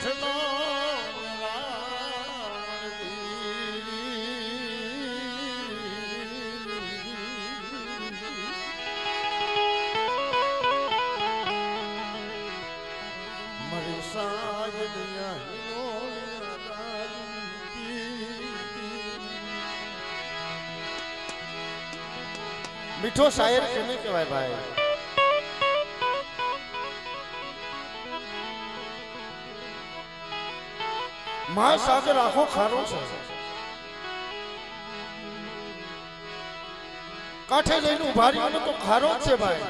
જેઠનો મારી સાજનિયા મીઠો શાયર કેને કહેવાય ભાઈ? મહાસાગર આખો ખારો છે, કાંઠે જઈને ઉભા રહ્યો તો ખારો જ છે ભાઈ.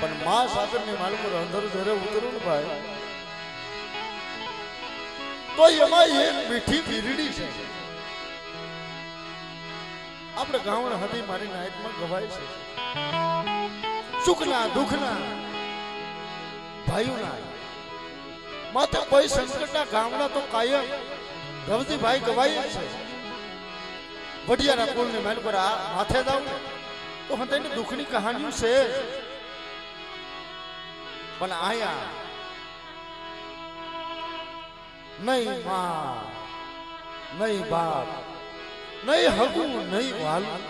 પણ મહાસાગર ની માલ પર અંદર જયારે ઉતરું ને ભાઈ તો એમાં એક મીઠી વીરડી છે. આપણે ગાવણ હતી મારી નાયકમાં ગવાય છે. સુખના દુઃખના ભાઈઓના માથે કોઈ સંકટના ગામના તો કાયમ રવજીભાઈ ગવાય છે. વડિયાના કુળની માલ પર આ માથે દાવ તો હંતાની દુઃખની કહાનીઓ છે. પણ આયા નહીં માં, નહીં બાપ, નહીં હગું, નહીં વાલું,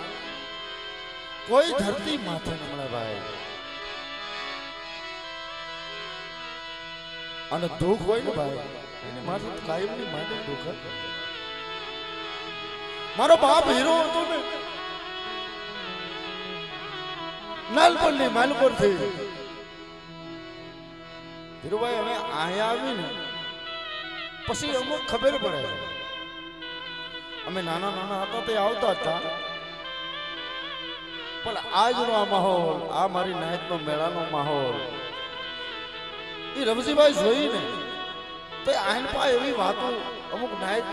કોઈ ધરતી માથે નમળે ભાઈ. અને દુઃખ હોય ને ભાઈ એની માથે કાયમની માટે દુઃખ. મારો બાપ હીરો હતો ને, નાલપણની માલપર થી હીરોભાઈ હવે આયા આવી ને પછી અમુક ખબર પડે. અમે નાના નાના હતા તે આવતા હતા, પણ આજનો આ માહોલ, આ મારી નાયકનો મેળાનો માહોલ એ રવજીભાઈ જોઈને તો આઈન પા એવી વાતો અમુક નાયક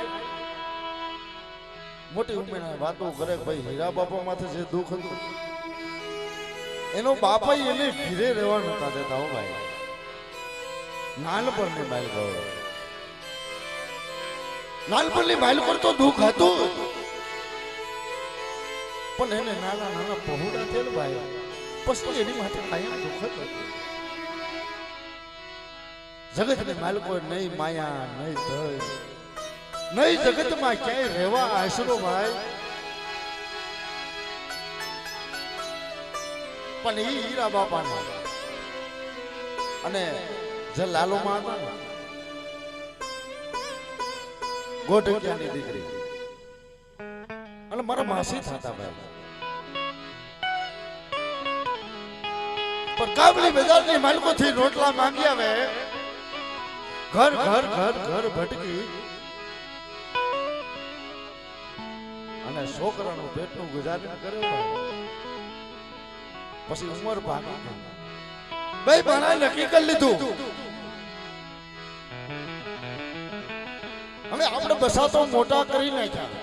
મોટી ઉંમરના વાતો કરે ભાઈ હીરા બાપા માથે જે દુઃખ હતું એનો બાપા એને ઘીરે રહેવા નતા દેતા. હો ભાઈ નાનપણની માલ ગયો, નાનપણની માલ પર તો દુઃખ હતું, પણ એને નાના નાના પહોળા થયેલ ભાઈ પછી એની માટે કાયમ દુઃખ હતું. જગતની માલ પર નહીં માયા, નહીં ધય, નહીં જગતમાં ક્યાંય રહેવા આશરો ભાઈ. પણ એ હીરા બાપાને અને જે લાલુમાં હતા ને ગોઢિયાની દીકરી અને મારા માસી થતા ભાઈ. પણ કાબલી બજારની માલકોથી રોટલા માંગી આવે, ઘર ઘર ઘર ઘર ભટકી અને છોકરાનું પેટનું ગુજારણ કરે. પછી ઉંમર ભાગી ભાઈ ભણા નક્કી કરી લીધું હવે આપણે બસાતો મોટા કરી નાખ્યા,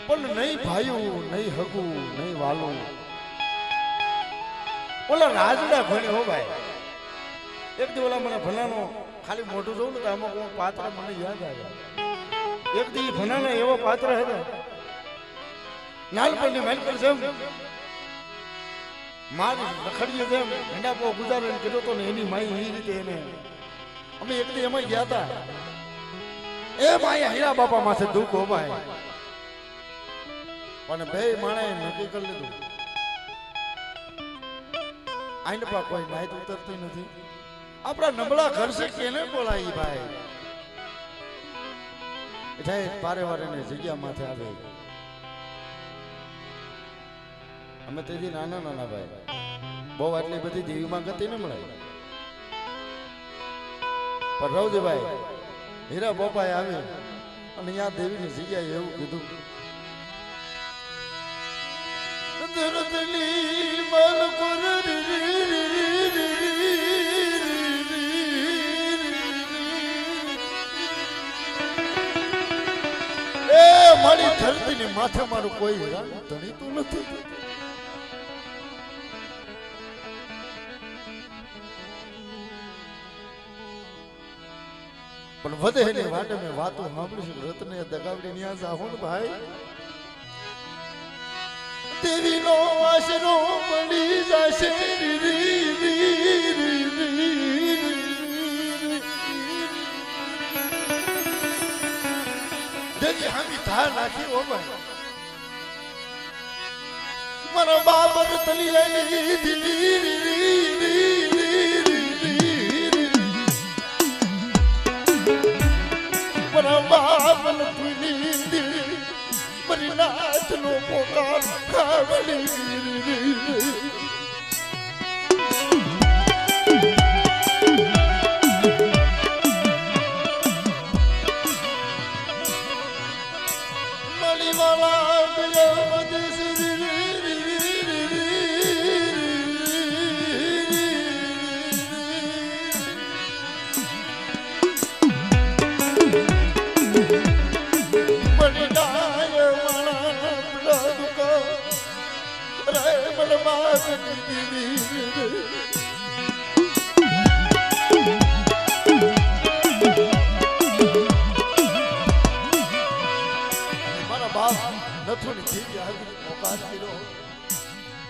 પણ નહીં ભાઈયું, નહીં હગું, નહીં વાલું. ઓલા રાજડા ભણે. હો ભાઈ એક દી ઓલા મને ભણાનો ખાલી મોટું જોઉં ને તો અમુક પાત્ર મને યાદ આવ્યા. એક દી ભણાના એવો પાત્ર હતો નાનપણની માલ પર જેમ મારી રખડીએ જેમ હેંડાપો ગુજારણ કર્યો તો ને એની માઈ એ રીતે એને અમે એક દી એમાં ગયા હતા. એ માઈ હીરા બાપા માથે દુઃખ હો ભાઈ. પણ બે માણે નક્કી કરી લીધું આઈને પા કોઈ નાઈત ઉતરતી નથી. આપણા નબળા ઘર છે કેને બોલાવી ભાઈ. એટલે પારે વારે જગ્યા માથે આવે. અમે તેથી નાના નાના ભાઈ બહુ આટલી બધી દેવીમાં ગતિ ન મળે. પણ રવજીભાઈ હીરા બાપાએ આવે અને અહીંયા દેવીની જગ્યાએ એવું કીધું એ મારી ધરતીની માથે મારું કોઈ ધણીતું નથી. પણ વધે એની વાટે મેં વાતો સાંભળી છે. રત્ને દગાવડી ન્યા જાહો ને ભાઈ દેવીનો આશરો મળી જશે. હા નાખી ઓ ભાઈ મારા બાબર તલિયાની મારા બાબન તુલી મારી નાથ નો પોકાર ખાવલી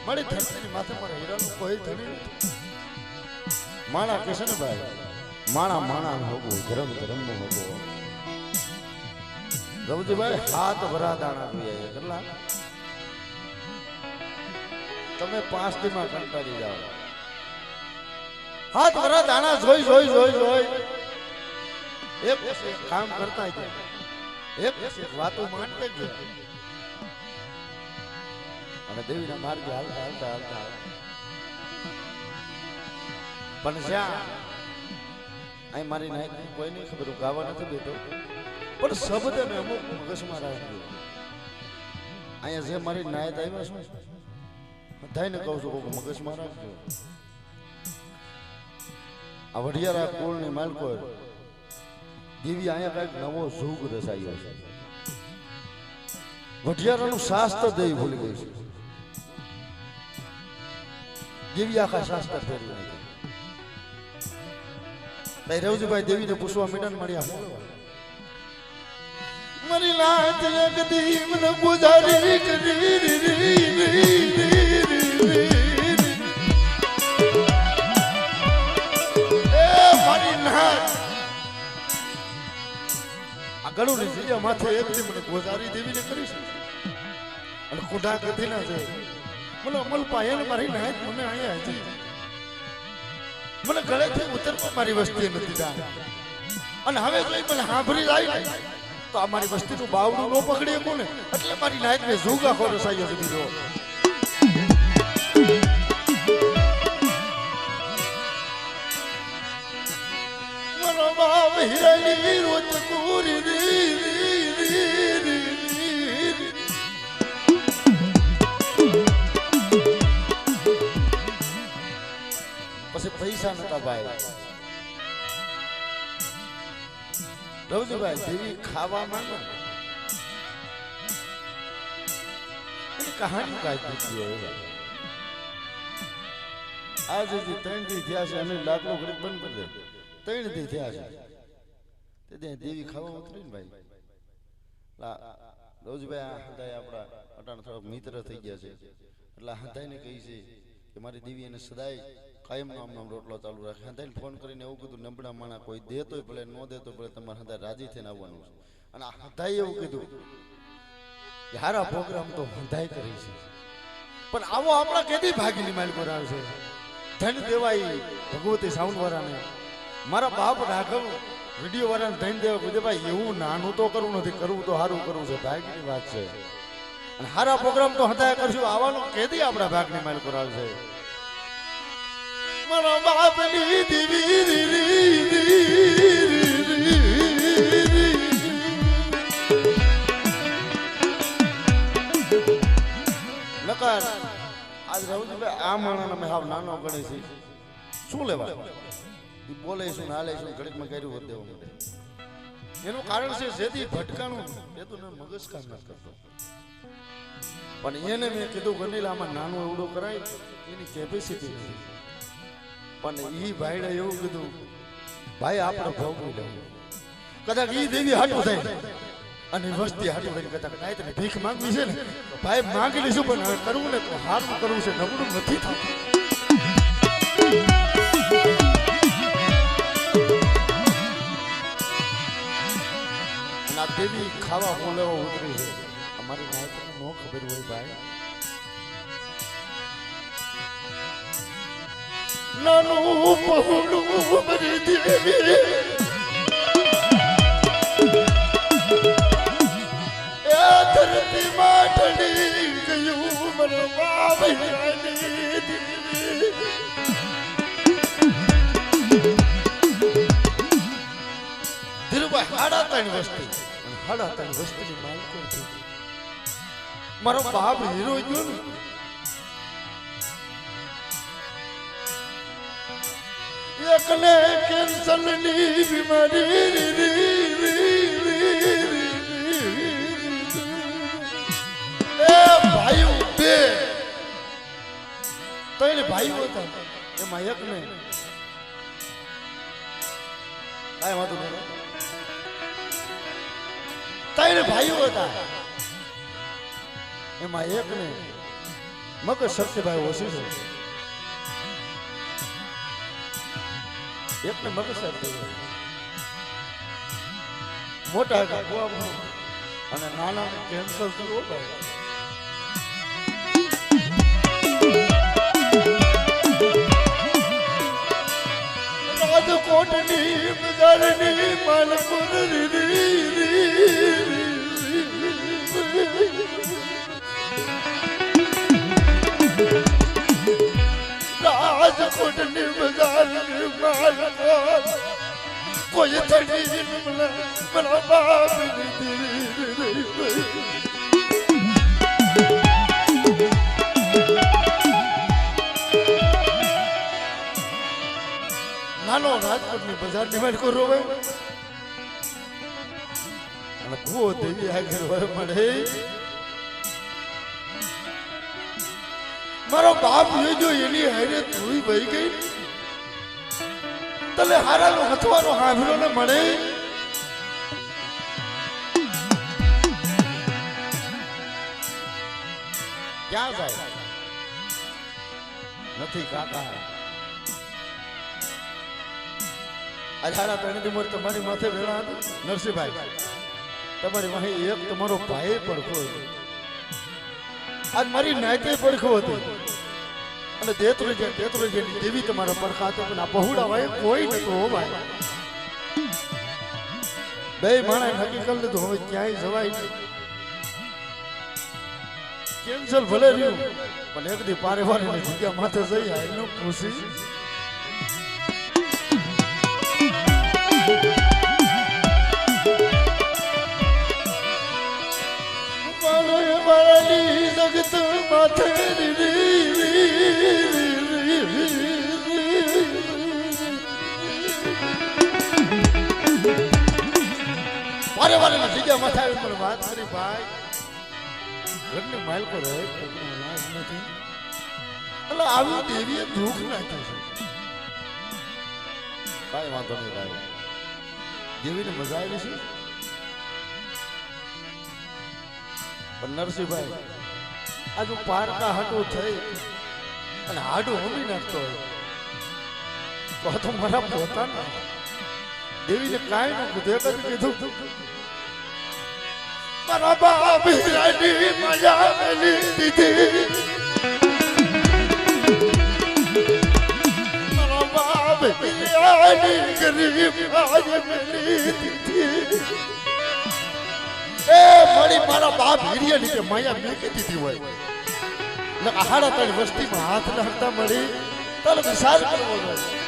મારી ધરતીની માથે મારા હીરાનું કોઈ ધણી નથી માણા કિશનભાઈ માણા માણા હોગો ધર્મ ધર્મ હોગો રવજીભાઈ હાથ ભરા દાણા જોઈએ કેટલા તમે 5 દીમાં કંટાળી જાઓ હાથ ભરા દાણા જોઈ જોઈ જોઈ જોઈ એક કામ કરતા ગયા એક વાતો માંડતે ગયા અને દેવીના માર્ગે હાલતા હાલતા હાલતા પણ જ્યાં અહીં મારી નાયક કોઈ નહીં ખબર ગાવા નથી બેઠો પણ શબ્દ ને અમુક મગજમાં રાખજો અહીંયા જે મારી નાયક આવ્યા શું બધાને કહું છું કે મગજમાં રાખજો આ વઢિયારા કુળની માલકો દેવી અહીંયા કઈક નવો ઝુગ રસાયો છે વઢિયારાનું શાસ્ત્ર દેવી ભૂલી ગઈ છે દેવી આખા શાસ્ત્ર ફેરવી નાખી ભાઈ રવજીભાઈ દેવીને પૂછવા મીડન મળ્યા મારી નાથ જગદી મને ગુજારી કરી મારી નાથ આ ગળું ની જગ્યા માથે એકથી મને ગુજારી દેવીને કરીશ અને કુઢા કદી ના જાય મને અમલ પાયલ મારી નાથ મને અહીંયા હતી મને ગળેથી ઉતરવા મારી વસ્તી નથી દા અને હવે કોઈ મને સાંભળી જાય તો આ મારી વસ્તીનું બાવડું ન પકડી શકું ને એટલે મારી નાયકને ઝૂગા ખોરો સાયો છે બીજો મારો બાપ હિરાની રોત કુરી પછી પૈસા નતા ભાઈ રવજીભાઈ દેવી ખાવા માંગે એની કહાની કાઢી દીધી આજે જે 3 દી થયા છે અને લાકડો ઘડી બંધ કરી દે 3 દી થયા છે તે દેવી ખાવા ઉતરી ને ભાઈ રવજીભાઈ હદાય આપણા અટાણ થોડા મિત્ર થઈ ગયા છે એટલે હદાયને કહી છે કે મારી દેવી એને સદાય કાયમ નામ રોટલો ચાલુ રાખે હંધાઈને ફોન કરીને એવું કીધું નબળા માણા કોઈ દેતોય ભલે ન દેતો ભલે તમારે હંધાઈ રાજી થઈને આવવાનું છે અને આ હંધાઈ એવું કીધું કે હારા પ્રોગ્રામ તો હંધાઈ કરી છે પણ આવો આપણા કેદી ભાગીની માલિકો રાવ છે ધન દેવાઈ ભગવતી સાઉન્ડ વાળાને મારા બાપ રાઘવ વિડીયો વાળાને ધન દેવા કીધું ભાઈ એવું નાનું તો કરવું નથી કરવું તો સારું કરવું છે ભાગની વાત છે અને હારા પ્રોગ્રામ તો હંધાઈ કરશું આવવાનો કેદી આપણા ભાગની માલિકો રાવ છે મારા બાપની દીવી લકાર આજ રવજીભાઈ આ માણાને મેં હાવ નાનો ગણી છે શું લેવા એ બોલે શું ના લે શું ઘડીકમાં કર્યું હોત દેવું એનું કારણ છે જેથી ભટકાનું એ તો મગજ કામ ન કરતો પણ એને મેં કીધું ગંડીલામાં નાનું એવડું કરાય એની કેપેસિટી નથી પણ ઈ ભાઈને એવું કીધું ભાઈ આપણે ભોગવી લેવું કદાચ ઈ દેવી હાટું થાય અને વસ્તી હાટું થઈને કદાચ નાયતને ભીખ માંગવી છે ને ભાઈ માંગી લઈશું પણ હવે કરવું ને તો હારું કરવું છે નબળું નથી થતું દેવી ખાવા બોલાવા ઉતરી છે અમારી નાયકને નો ખબર હોય ભાઈ નાનું પહોળું મારી દેવી એ ધરતી માં ઠડી ગયું મારો બાબરાની દેવી ધીરુભાઈ હાડા ત્રણ વસ્તી માલિકો છે મારો બાપ હીરો ગયો ને એકને કેન્સર ની બીમારી એ ભાઈઓ બે ત્રણ ભાઈઓ હતા એમાં એકને કાંઈ વાંધો નહીં ત્રણ ભાઈઓ હતા એમાં એકને મગજ શક્તિભાઈ ઓછી છે એકને મગજ શક્તિભાઈ મોટા હતા અને નાના કેન્સર થયું ભાઈ રાજકોટની બજારની માલપુર રાજકોટની બજારની માલપુર કોઈ થડી મને બાપ નાનો રાજકોટની બજારની માલકો રોવે અને ભૂ દેવી આગળ હોય મળે મારો બાપ જો એની હારે તું વહી ગઈ તલે હારાનો હથવાનો હાંભળો ને મળે ક્યાં જાય નથી કાકા અઢારા ત્રણ ઉંમર તમારી માથે વેળા હતી નરસિંહભાઈ તમારી વાહી એક તમારો ભાઈ પડખો હતો આજ મારી નાયતે પડખો હતી અને દેત્રોજે દેવી તમારા પડખા હતો પણ આ બહુડા ભાઈ કોઈ નતો હો ભાઈ બે માણસ નક્કી કરી લીધું હવે ક્યાંય જવાય નહીં કેન્સલ ભલે રહ્યું પણ એક દી પારે વાળીની જગ્યા માથે જઈ એનું ખુશી જગત માથે વારે વારે જગ્યા માથે આવી પણ વાત કરી ભાઈ ઘરની માલકો રહે લાજ નથી એટલે આવી દેવીએ દુઃખ નાખ્યું છે કાંઈ વાંધો નહીં ભાઈ દેવીને મજા આવી છે પણ નરસિંહભાઈ આજુ પારકા હાટું થઈ અને હાડું હોમી નાખતો હોય તો મારા પોતાના દેવીને કાંઈ ન કીધું એક જ કીધું મારા બાપ હીરાની મજા મેલી દીધી મારા બાપ હીરાની ગરીબ આજ મેલી દીધી એ મળી મારા બાપ હીરિયા ની કે માયા મેકી દીધી હોય ને આહાડા તળ વસ્તીમાં હાથ નાખતા મળી તારે વિચાર કરવો જોઈએ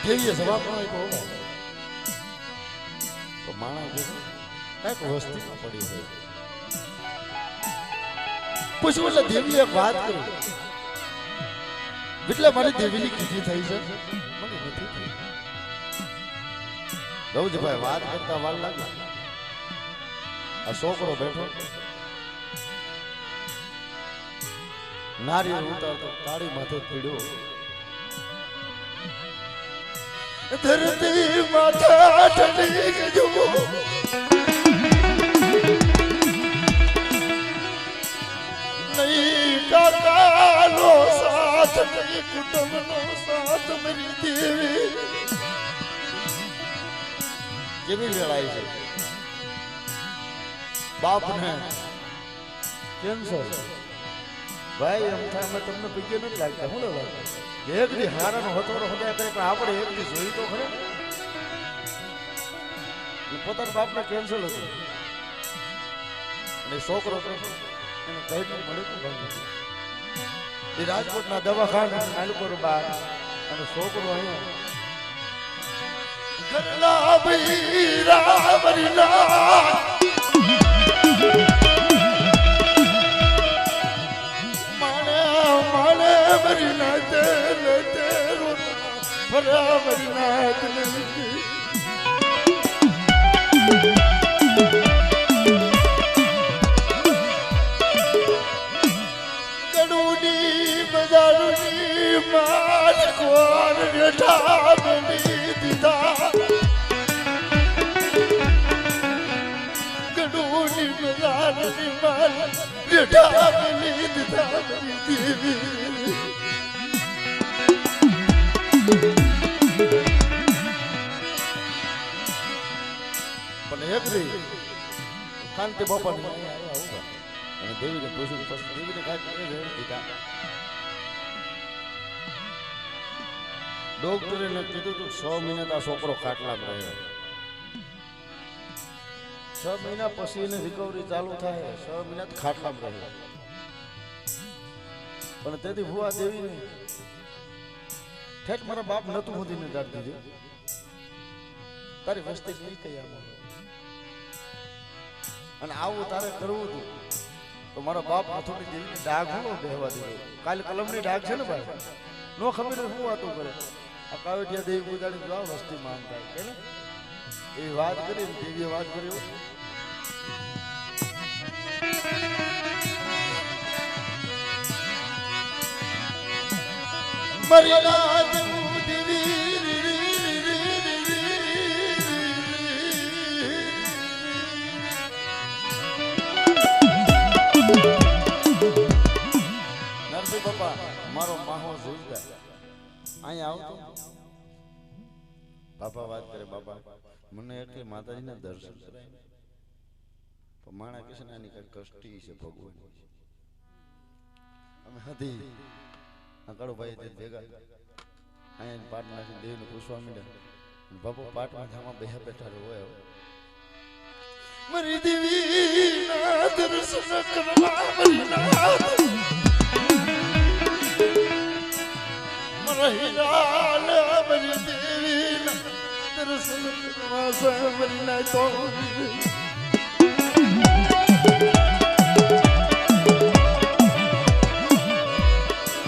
દેવીએ જવાબ ન આપ્યો તો માણસ કઈક વસ્તીમાં પડી હોય પૂછ્યું એટલે દેવીએ વાત કરી એટલે મારી દેવીની કીધી થઈ છે મને નથી થઈ રવજીભાઈ વાત કરતા વાર લાગે આ છોકરો બેઠો નારિયેળ ઉતારતો તાળી માથે પીડ્યો ધરતી માથા ઠંડી ગયો નહીં કાકાનો સાથ નહીં કુટુંબનો સાથ મારી દેવી કેવી વેળાય છે બાપને કેન્સર ભાઈ એમ થાય અમે તમને પૈકે નથી લાગતા શું લાગતા એક દી હારાનો હતોરો હદાય કરે પણ આપણે એક દી જોઈ તો ખરે પોતાના બાપને કેન્સર હતું અને છોકરો એને કઈ પણ મળ્યું એ રાજકોટના દવાખાને નાનપુર બાર અને છોકરો અહીંયા ગરલા ભીરા બરીના મરીના તેલ તેરો ફરા મરીના ગડુની બજારની માલ કોર રેઠા બની દીધા ગડુની બજારની માલ રેઠા બની દીધા મારી દેવી પણ એક દી કાંતિ બાપાને અને દેવીને પૂછ્યું પછી દેવીને કાંઈ દીધા ડોક્ટરે કીધું તું 6 મહિના તો આ છોકરો ખાટલામાં રહ્યો 6 મહિના પછી એને રિકવરી ચાલુ થાય 6 મહિના ખાટલામાં રહ્યો પણ તેથી ભુવા દેવીને ઠેઠ મારા બાપ નતું હોતીને દાટી દીધું તારી વસ્તી નહીં કઈ અને આવું તારે કરવું હતું તો મારા બાપ થોડી દેવીને ડાઘ હું બેહવા દીધો કાલે કલમની ડાઘ છે ને ભાઈ નો ખબર શું વાતો કરે આ કાવડિયા દેવી પૂજાની જો વસ્તી માનતા કે ને એ વાત કરી દેવીએ વાત કરી મરીના બાપા મારો માહો જોઈતા અહીંયા આવતો બાપા વાત કરે બાપા મને એટલે માતાજીના દર્શન કરાય પણ માણા કે છે ને આની કઈ કષ્ટી છે ભગવાન અમે હતી આ કડુભાઈ તે ભેગા અહીંયા પાટ નાખી દેવને પૂછવા માંડ્યા બાપુ પાટમાં ધામા બેહા બેઠા હોય મારી દેવીના દર્શન કરવા મરીના રહીલાલ મરી દેવીના દર્શન કરવા મરીના તો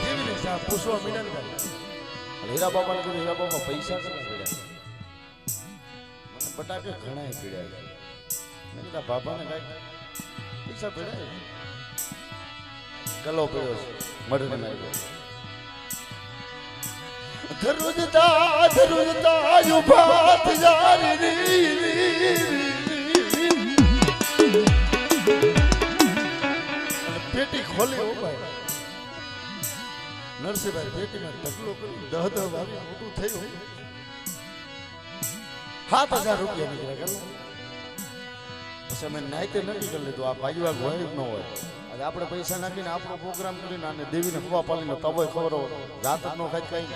દેવીને સા પૂછવા મિલન હીરા બાપાને કીધું હીરા બાપા પૈસા કેટલા પીડ્યા મને બટાકે ઘણા પીડ્યા છે મેં કીધા બાપાને કઈ પૈસા પીડ્યા ગલો પીડ્યો છે મઢને માર્યો ધરુજતા યુભાત જારી પેટી ખોલી હો ભાઈ નરસિંહભાઈ પેટીમાં ઢગલો કરી 10 વાગે મોટું થયું 7000 રૂપિયા નીકળ્યા કરો પછી અમે નાઈતે નક્કી કરી લીધું આ ભાઈવાગ હોય ન હોય આજે આપણે પૈસા નાખીને આપણો પ્રોગ્રામ કરીને આને દેવીને ખવા પાલીને તબોય ખબર રાત જ નો ખાય કઈ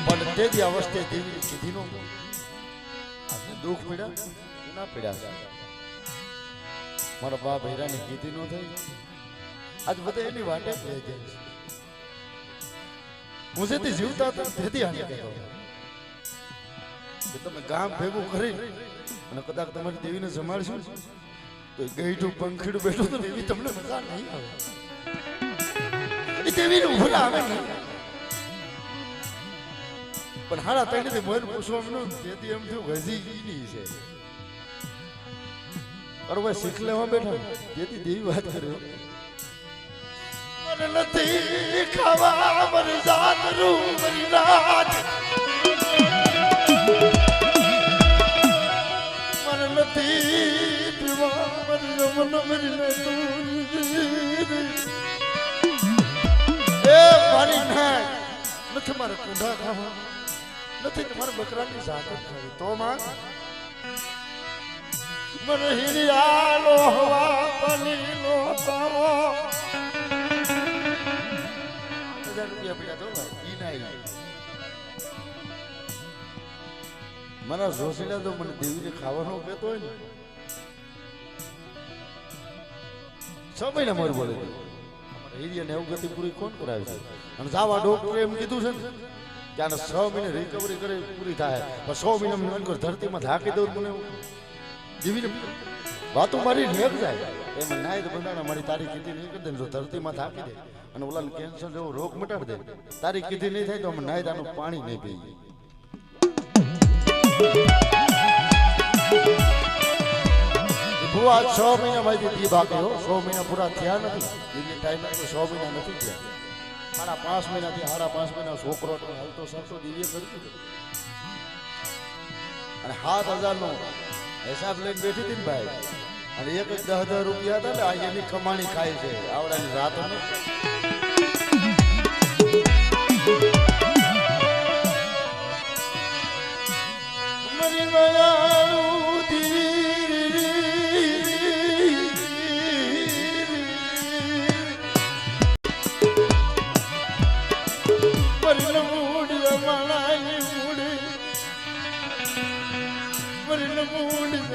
પણ તેજી અવસ્થે દેવી કીધી નો આજે દુઃખ પીડા ના પીડા મારા બાપ હીરાની કીધી નો થઈ આજ બધા એની વાટે જ રહી જાય હું જેથી જીવતા હતા તેથી આને કહેતો કે તમે ગામ ભેગું કરી અને કદાચ તમારી દેવીને જમાડશું તો ગઈઠું પંખીડું બેઠું તો દેવી તમને મજા નહીં આવે દેવીનું ભલા આવે નહીં પણ હારા તઈને મોર પૂછવા મનો તેથી એમ થયું ગજી ઈની છે અરે શીખ લેવા બેઠા જેથી દેવી વાત કર્યો મન નથી ખાવા મર જાત રૂ મરી રાત મન નથી પીવા મર મન મરી મારે કુંડા ખાવા નથી, તમારે બકરાની જાત જ ખાવી તો માંગ. મને હીરિયાલો હવા પલીનો તારો 1000 રૂપિયા પડ્યા તો ભાઈ ઈ ના મારા જોશીલા તો મને દેવીને ખાવાનો કહેતો હોય ને 6 મહિના મોર બોલે હીરિયાને એવું ગતિ પૂરી કોણ કરાવે છે? અને જાવા ડોક્ટરે એમ કીધું છે ને કે આને 6 મહિને રિકવરી કરે પૂરી થાય, પણ 100 મહિના મને ધરતીમાં ધાકી દઉં મને દેવીને વાતો મારી રેપ જાય એમ નાય તો બંધાણા મારી તારીખ કીધી નહીં કરી દે જો ધરતીમાં થાકી દે અને ઓલા કેન્સર જેવો રોગ મટાડી દે, તારીખ કીધી નહીં થાય તો અમે નાય તાનું પાણી નહીં પીએ. ભુવા 6 મહિના માંથી દી બાકી હો, 100 મહિના પૂરા થયા નથી, એ ટાઈમ તો 100 મહિના નથી થયા, 5.5 મહિનાથી 5.5 મહિના છોકરો હાલતો સરતો દિવ્ય કરતી અને 7000 નો હિસાબ લઈને બેઠી હતી ને ભાઈ, અને એક 10,000 રૂપિયા હતા ને આ એની કમાણી ખાય છે આવડાની રાત મરી ગયાનું મરી મૂડી અમાણાની મૂડી મરી મૂડી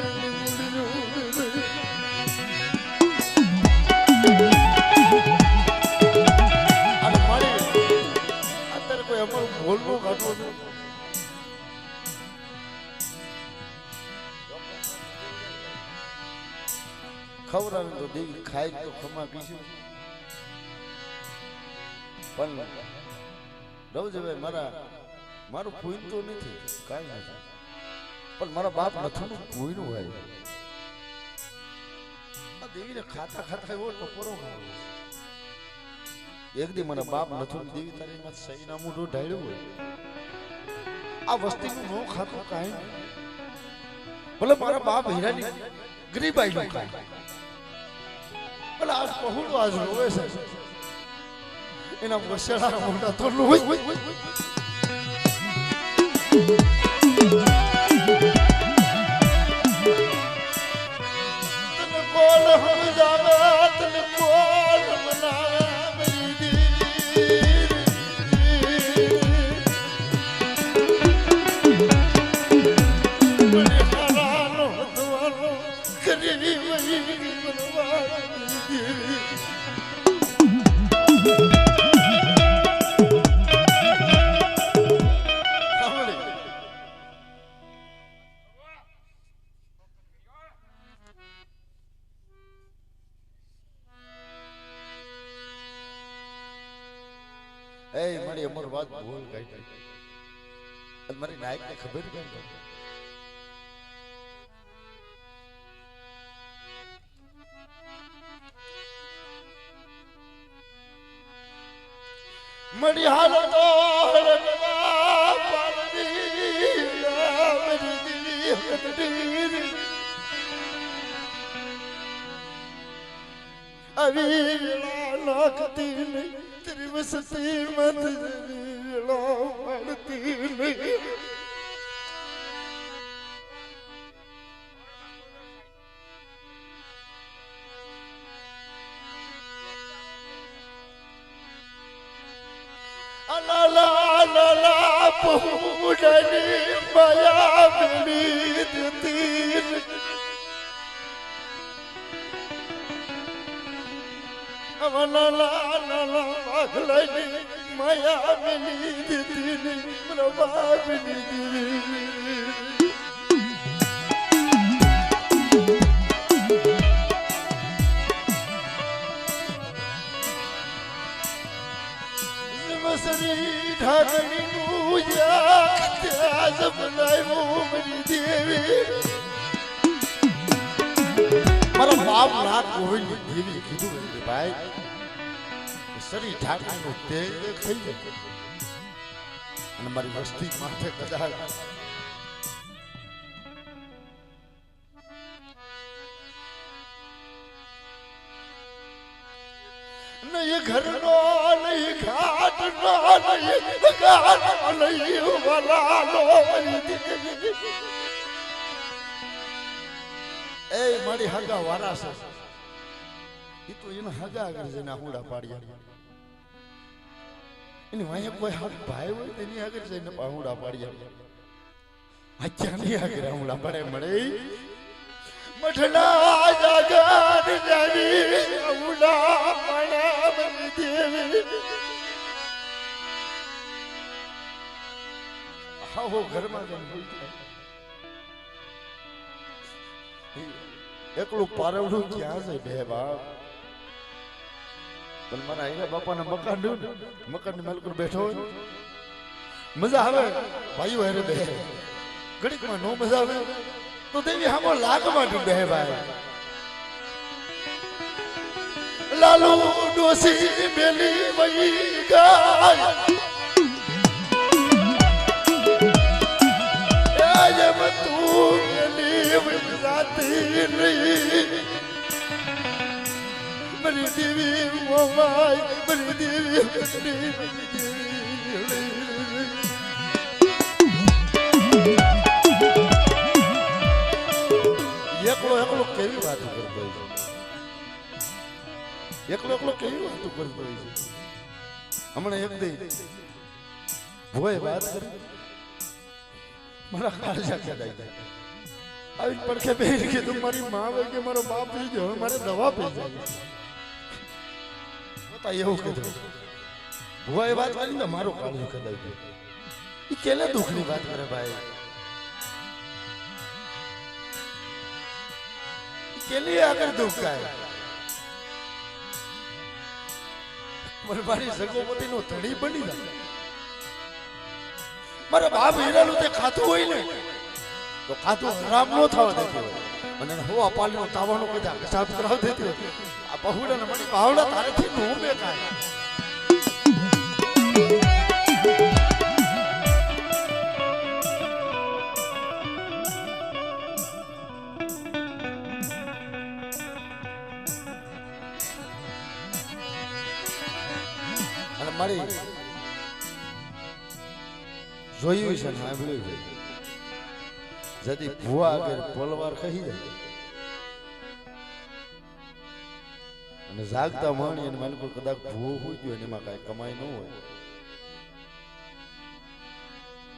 બોલવું કાઢવું ખવડાવે તો દેવી ખાય તો ખમા પીશું, પણ રવજીભાઈ મારું પૂન તો નથી કાંઈ નથી, પણ મારા બાપ નથુનું પૂયનું હોય આ દેવીને ખાતા ખાતા એવો ટપોરો ખાવ. એક દી મને બાપ નથું દેવી તારી માં સહી ના મોઢું ઢાળ્યું હોય, આ વસ્તીનું નો ખાતું કાંઈ ભલે મારા બાપ હીરાની ગરીબાઈ નું ખાય, ભલે આજ પહોળો આજ રોવે છે એના વસેડા મોઢા તો લોહી તને કોલ સમજાવે તને કોલ મનાવે મારી અમર વાત ભૂલ કઈ મારી નાયક ને ખબર કેમ મડી હાલો તો નાખતી तेरी वसती मत लो पड़ती नहीं अला ला ला पूजनी माया मिली तीर अवला ला ला ला अगलनी माया मिली तीर प्रभा मिली मसरी ढाकनी पूजा त्याज बनाई वो मेरी देवी मारा बाप ना कोई देवी कीधु रे भाई सरी ढाकनी नो तेज खाई ले અને મારી વસ્તી માથે કદાચ नहीं घर नो नहीं घाट એ મારી હગા વારા છે એ તો એને હગા આગળ જઈને હુડા પાડ્યા એની વાંહે કોઈ હક ભાઈ હોય તેની આગળ જઈને હુડા પાડ્યા અચ્છાની આગળ હુડા પડે મળે મઠલા જાગર જાની હુડા પડે દેવી આવો ઘરમાં જઈને બોલતી એકલું પારવડું ક્યાં છે બે બાપ પણ મારા હીરા બાપાના મકાન મકાન ની માલકુર બેઠો હોય મજા આવે ભાઈઓ હેરે બે ઘડીકમાં નો મજા આવે તો દેવી હામો લાગમાં બે ભાઈ લાલુ ડોસી બેલી વઈ ગાય એમ તું બેલી વઈ मेरी देवी मोबाई मेरी देवी એકલો એકલો કેવી વાતો કરતો હોય છે એકલો એકલો કેવી વાતો કરતો હોય છે હમણાં એક દી ભોય વાત કરી મારા કાળજા ખેડાઈ જાય આવી પડખે બેહી કે તું મારી માં હોય કે મારો બાપ પી ગયો મારે દવા પી જાય બતા એવું કીધું ભુવાએ વાત કરી ને મારો કાળજો કદાઈ ગયો ઈ કેલે દુઃખની વાત કરે ભાઈ ઈ કેલે આગળ દુઃખ કાય મારી સગોપતિ નો ધણી બની જાય મારા બાપ હીરાનું તે ખાતું હોય ને તો ખાતું ખરાબ ન થવા દેતી હોય અને હવા પાલીનો તાવાનો કદા હિસાબ કરાવ દેતી હોય આ બહુડા ને મણી બાવડા તારેથી નો બેકાય અને મારી જોયું છે સાંભળ્યું છે जदी भुआ अगर पलवार कही जाए અને જાગતા માણી અને મને કદાચ ભૂવો હોઈ ગયો એમાં કાંઈ કમાઈ ન હોય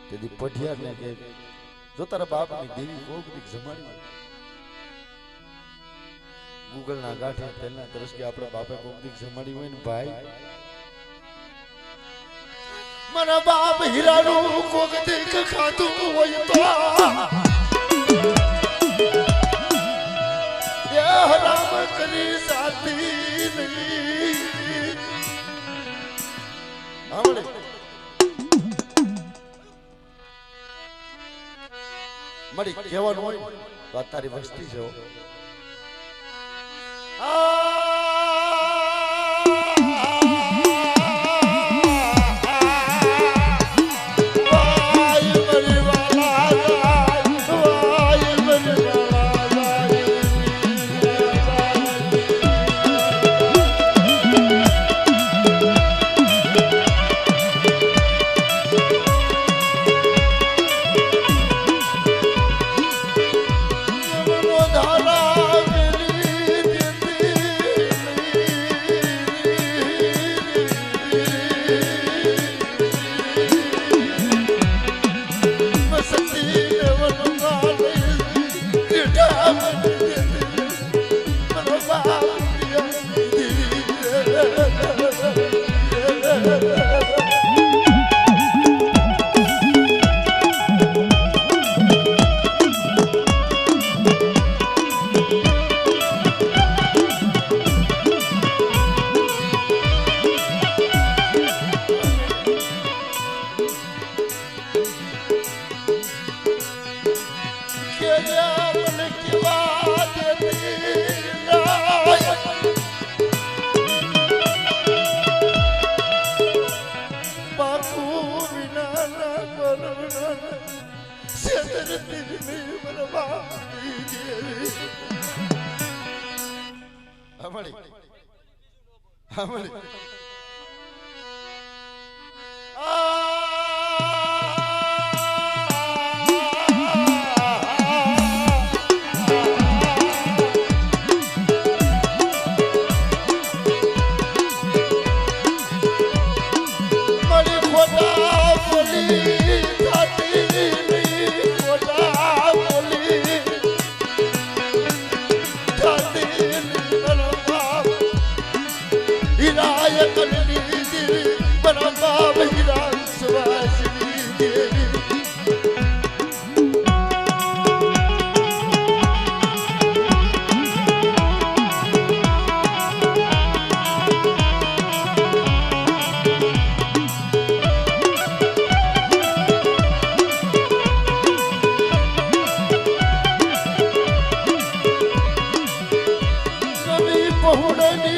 તેથી પઢિયાર ને કે જો તારા બાપની દેવી કોક દીક જમાડી ગૂગલ ના ગાંઠે તેલના તરસ કે આપણા બાપે કોક દીક જમાડી હોય ને ભાઈ મારા બાપ હીરાનું કોક દીક ખાતું હોય તો राम करी साथी नहीं हमने मरी केवन होय तो तारी वस्ती छो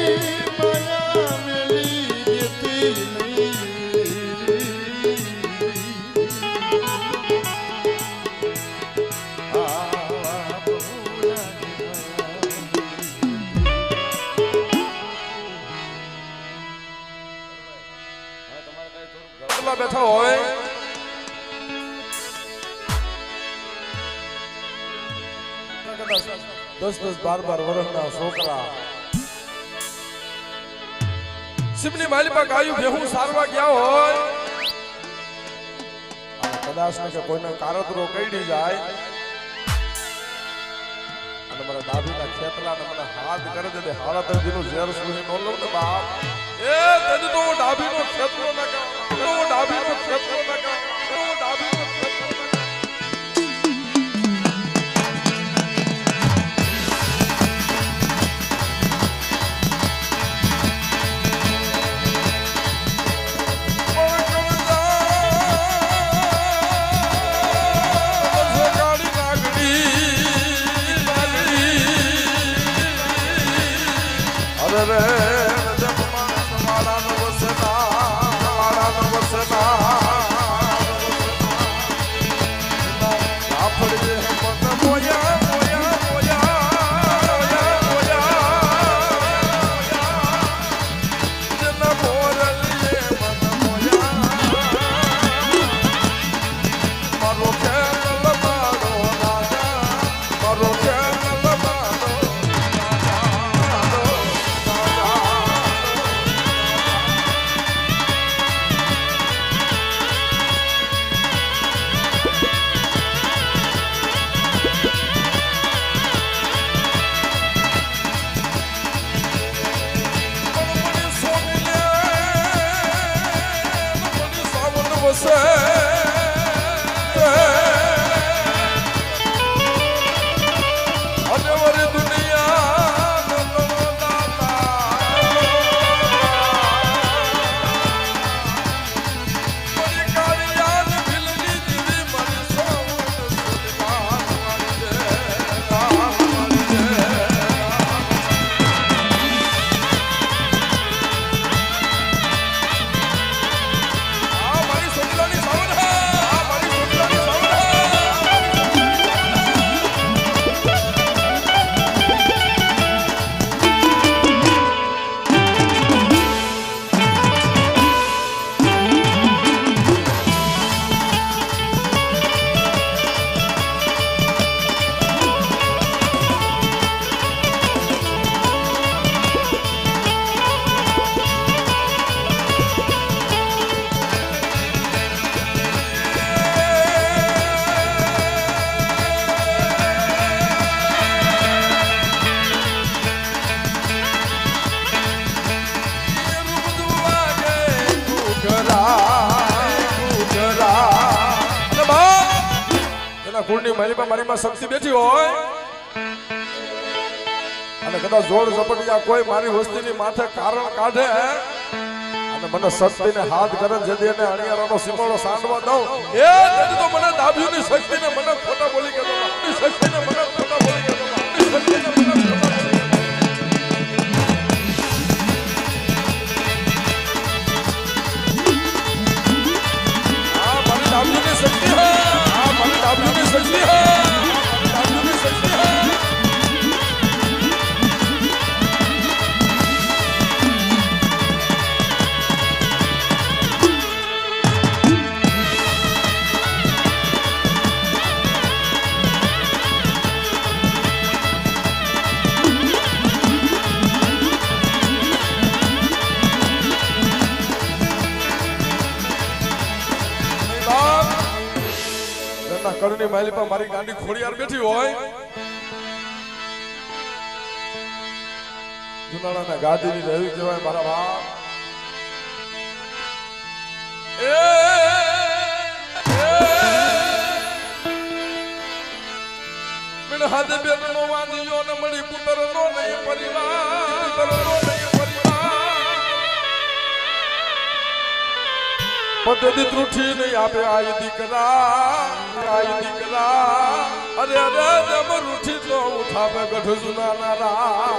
માયા મેલી દેતી નહીં આવા બહુરાની માયા બેઠા હોય દસ 12 વર્ષના છોકરા સિમની માલિપા ગાયું ભેહું સારવા ગયા હોય કદાચ ને કે કોઈને કારતરો કઈડી જાય અને મારા ડાભીના ખેતલા ને મને હાથ કરે છે હાલત દીનું ઝેર સુહી નો લઉં ને બાપ એ તને તો ડાભીનો ખેતલો ન કા ડાભીનો ખેતલો ન કા ડાભીનો ખેતલો ન કા કુળની મહેલીમાં મારીમાં શક્તિ બેઠી હોય અને કદાચ જોડ ઝપટિયા કોઈ મારી વસ્તીની માથે કારણ કાઢે અને મને શક્તિને હાથ કરે જેથી એને અણિયારાનો સીમાડો સાંડવા દઉં એ તેથી તો મને ડાભીની શક્તિને મને ખોટા બોલી કે શક્તિને મને ખોટા બોલી કે શક્તિને મને ખોટા ડાભીની શક્તિ હે ડાભીની શક્તિ હે ડાભીની શક્તિ હે કરુણી માલી પર મારી ગાંડી ખોડિયાર બેઠી હોય જુનાળાના ગાદીની રહેવી કહેવાય મારા બાપ મેં હાથે બેટનો વાંધ્યો ને મળી પુત્રનો નહીં પરિવાર પતેદી ત્રુઠી નહીં આપે આય દીકરા અરે અરે જમ રૂઠી તો ઉઠાવે ગઢ જુના નારા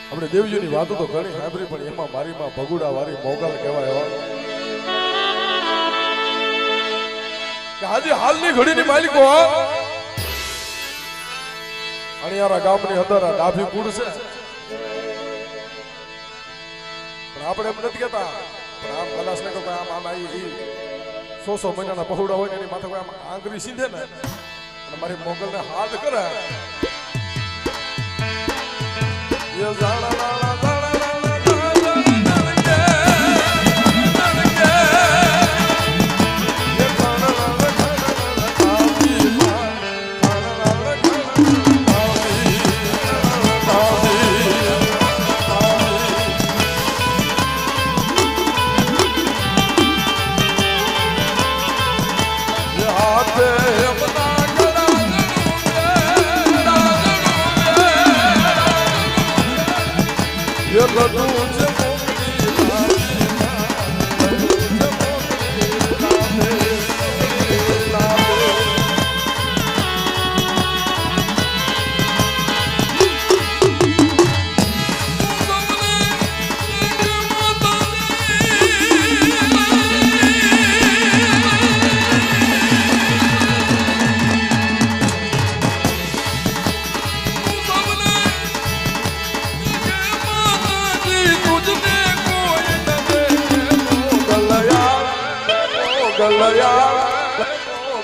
આપણે દેવજીની વાતો તો ઘણી સાંભળી પણ એમાં મારી માં ભગુડા વાળી મોગલ કહેવાય કે આજે હાલની ઘડીની માલિકો અણિયારા ગામની અંદર ડાભી કુડ છે પણ આપણે એમ નથી કહેતા પણ આમ કલાશ ને કોઈ આમ આમ આવી 100 મહિનાના પહોળા હોય ને એની માથે કોઈ આમ આંગળી સીધે ને અને મારી મોગલને હાથ કરે ये जाना जाना जाना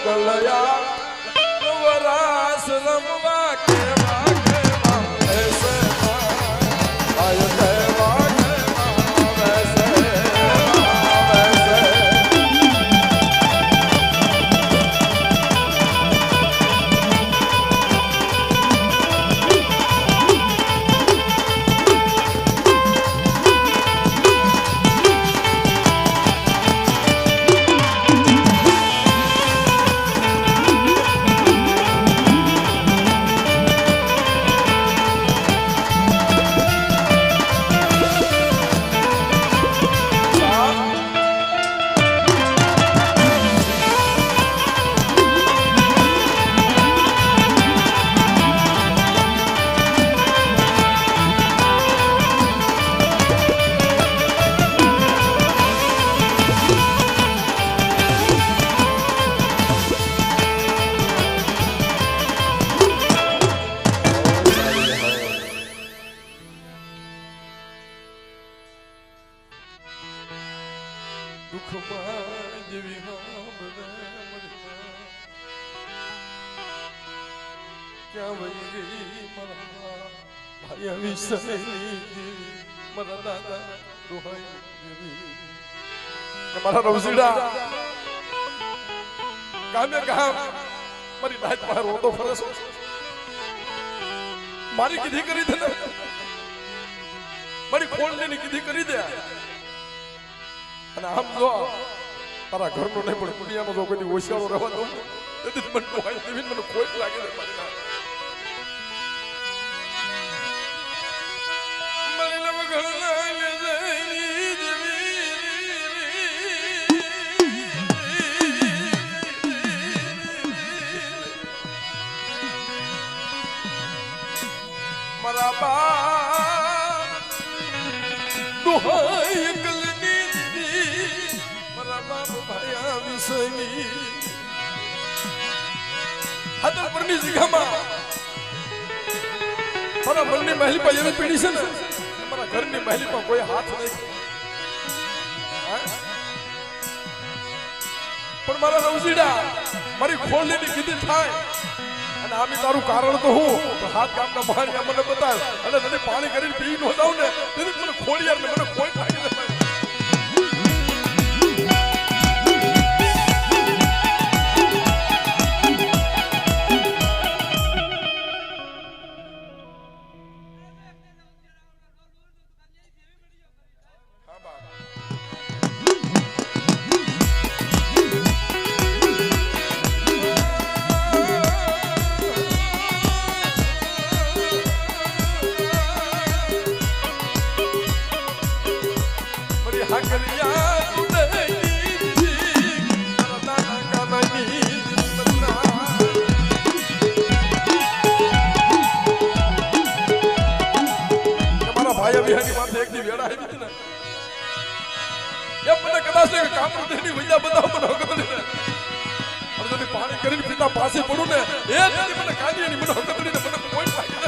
गलया वरास रमवा केवा ऐसे आय केवा वैसे क्या वही गई भाई विषय मरा दादा हमारा रवसीड़ा કામે કામ મારી નાત બહાર રોતો ફરે છે મારી કીધી કરી દે ને મારી ખોળની કીધી કરી દે અને આમ જો તારા ઘરનો નહીં પણ દુનિયાનો જો કોઈ ઓશિયાળો રહેવા દઉં તેથી મને કોઈ દેવીન મને ખોટ લાગે છે મારી નાત મારી લવ ઘરના લે જઈ મારા બા દુહાઈ કલની મારા બાપ ભાયા વિસની હાથર પરની જગ્યામાં મારા મનની મહેલ પર એવી પીડી છે ને મારા ઘરની મહેલ પર કોઈ હાથ નહીં પણ મારા રવજીડા મારી ખોળલીની કીધી થાય અને આમી તારું કારણ તો હું હાથ ગામના મહાનિયા મને બતાવ અને તને પાણી કરીને પી નો જાવ ને તેથી મને ખોળિયાર ને મને કોઈ લાગી દે પાણી કરીને પિતા પાસે પડું ને એ મને કાઢી મને હકતડીને મને કોઈ લાગી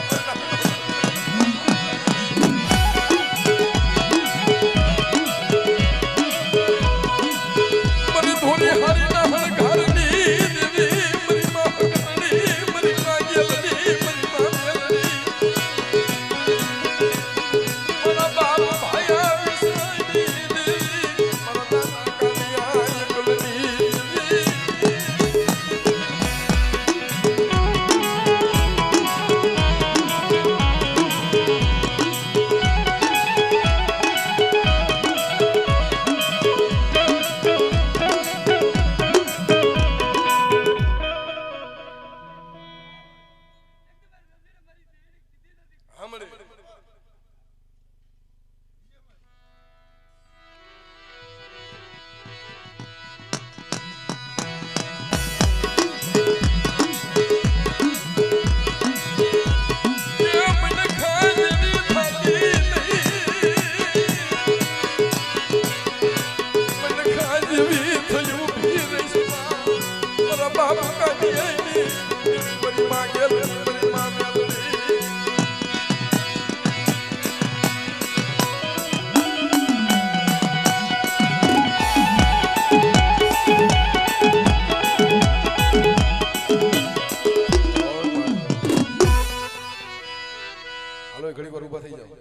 ઘણી વાર ઉભા થઈ જાવ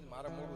મારા